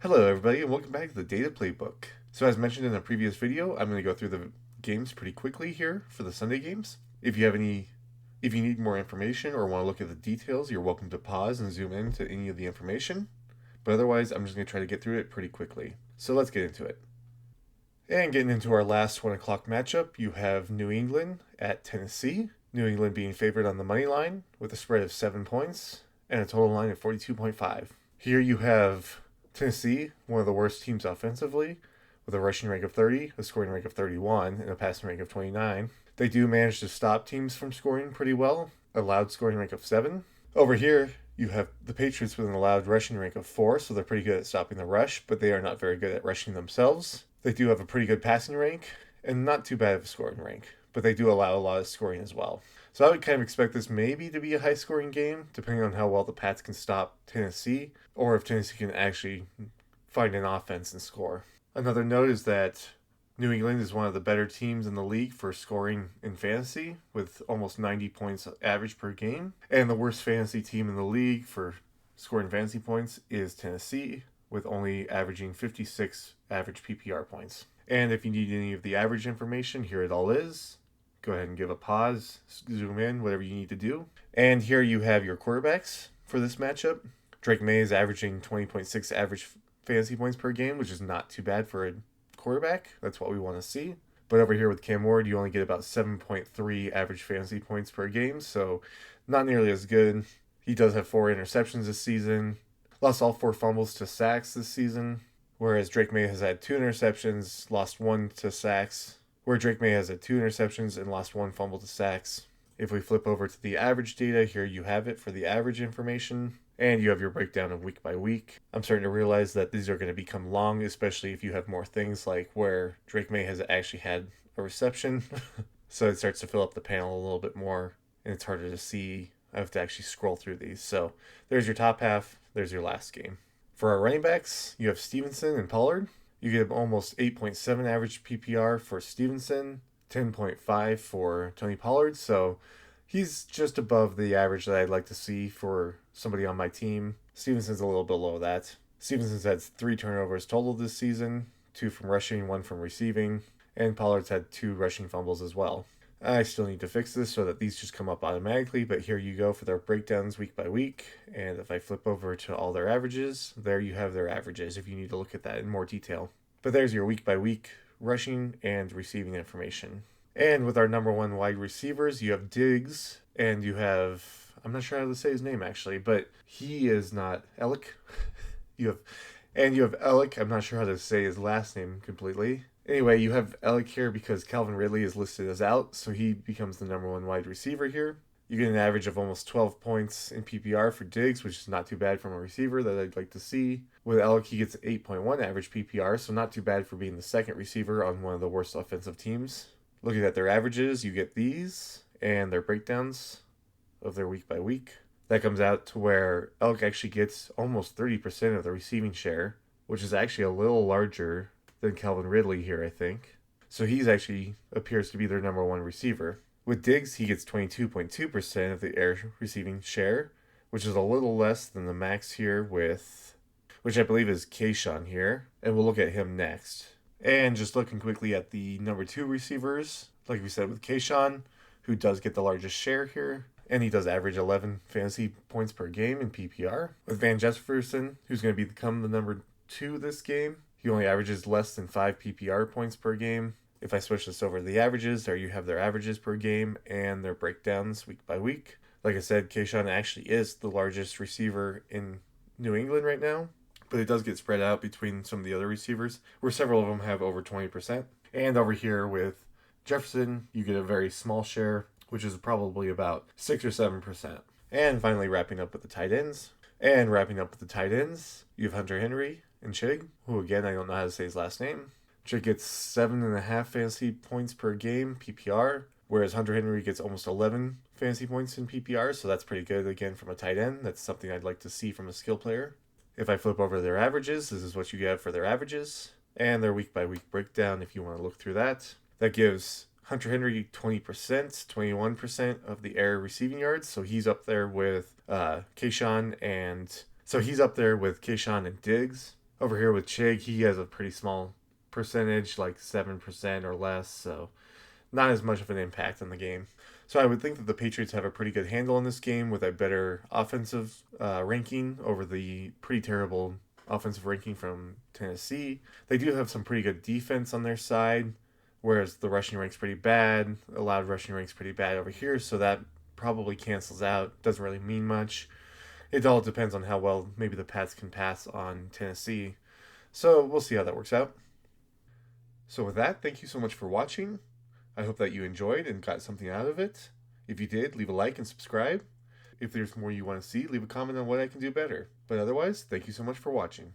Hello everybody and welcome back to the Data Playbook. So as mentioned in a previous video, I'm going to go through the games pretty quickly here for the Sunday games. If you need more information or want to look at the details, you're welcome to pause and zoom in to any of the information. But otherwise, I'm just going to try to get through it pretty quickly. So let's get into it. And getting into our last 1 o'clock matchup, you have New England at Tennessee. New England being favored on the money line with a spread of 7 points and a total line of 42.5. Here you have Tennessee, one of the worst teams offensively, with a rushing rank of 30, a scoring rank of 31, and a passing rank of 29. They do manage to stop teams from scoring pretty well, a allowed scoring rank of 7. Over here, you have the Patriots with an allowed rushing rank of 4, so they're pretty good at stopping the rush, but they are not very good at rushing themselves. They do have a pretty good passing rank, and not too bad of a scoring rank, but they do allow a lot of scoring as well. So I would kind of expect this maybe to be a high scoring game, depending on how well the Pats can stop Tennessee, or if Tennessee can actually find an offense and score. Another note is that New England is one of the better teams in the league for scoring in fantasy, with almost 90 points average per game. And the worst fantasy team in the league for scoring fantasy points is Tennessee, with only averaging 56 average PPR points. And if you need any of the average information, here it all is. Go ahead and give a pause, zoom in, whatever you need to do. And here you have your quarterbacks for this matchup. Drake May is averaging 20.6 average fantasy points per game, which is not too bad for a quarterback. That's what we want to see. But over here with Cam Ward, you only get about 7.3 average fantasy points per game, so not nearly as good. He does have 4 interceptions this season, lost all 4 fumbles to sacks this season, whereas Drake May has had 2 interceptions, lost 1 to sacks, where Drake May has had 2 interceptions and lost 1 fumble to sacks. If we flip over to the average data, here you have it for the average information, and you have your breakdown of week by week. I'm starting to realize that these are going to become long, especially if you have more things like where Drake May has actually had a reception. So it starts to fill up the panel a little bit more, and it's harder to see. I have to actually scroll through these. So there's your top half, there's your last game. For our running backs, you have Stevenson and Pollard. You get almost 8.7 average PPR for Stevenson, 10.5 for Tony Pollard. So he's just above the average that I'd like to see for somebody on my team. Stevenson's a little below that. Stevenson's had 3 turnovers total this season, 2 from rushing, 1 from receiving, and Pollard's had 2 rushing fumbles as well. I still need to fix this so that these just come up automatically, but here you go for their breakdowns week by week. And if I flip over to all their averages, there you have their averages if you need to look at that in more detail. But there's your week by week rushing and receiving information. And with our number 1 wide receivers, you have Diggs, and you have, I'm not sure how to say his name actually, but he is not Ellick. you have Ellick. I'm not sure how to say his last name completely. Anyway, you have Ellick here because Calvin Ridley is listed as out, so he becomes the number 1 wide receiver here. You get an average of almost 12 points in PPR for Diggs, which is not too bad from a receiver that I'd like to see. With Ellick, he gets 8.1 average PPR, so not too bad for being the second receiver on one of the worst offensive teams. Looking at their averages, you get these and their breakdowns of their week by week. That comes out to where Ellick actually gets almost 30% of the receiving share, which is actually a little larger than Calvin Ridley here, I think. So he's actually appears to be their number 1 receiver. With Diggs, he gets 22.2% of the air receiving share, which is a little less than the max here with, which I believe is Kayshawn here, and we'll look at him next. And just looking quickly at the number 2 receivers, like we said with Kayshawn, who does get the largest share here, and he does average 11 fantasy points per game in PPR. With Van Jefferson, who's going to become the number 2 this game, he only averages less than 5 PPR points per game. If I switch this over to the averages, there you have their averages per game and their breakdowns week by week. Like I said, Kayshawn actually is the largest receiver in New England right now, but it does get spread out between some of the other receivers, where several of them have over 20%. And over here with Jefferson, you get a very small share, which is probably about 6 or 7%. And finally, wrapping up with the tight ends. You have Hunter Henry and Chig, who again, I don't know how to say his last name. Chig gets 7.5 fantasy points per game, PPR, whereas Hunter Henry gets almost 11 fantasy points in PPR, so that's pretty good again from a tight end. That's something I'd like to see from a skill player. If I flip over their averages, this is what you get for their averages, and their week by week breakdown if you want to look through that. That gives Hunter Henry 20%, 21% of the air receiving yards, so he's up there with Kayshawn and Diggs. Over here with Chig, he has a pretty small percentage, like 7% or less, so not as much of an impact on the game. So I would think that the Patriots have a pretty good handle on this game with a better offensive ranking over the pretty terrible offensive ranking from Tennessee. They do have some pretty good defense on their side, whereas the rushing rank's pretty bad. Allowed rushing rank's pretty bad over here, so that probably cancels out. Doesn't really mean much. It all depends on how well maybe the Pats can pass on Tennessee. So we'll see how that works out. So with that, thank you so much for watching. I hope that you enjoyed and got something out of it. If you did, leave a like and subscribe. If there's more you want to see, leave a comment on what I can do better. But otherwise, thank you so much for watching.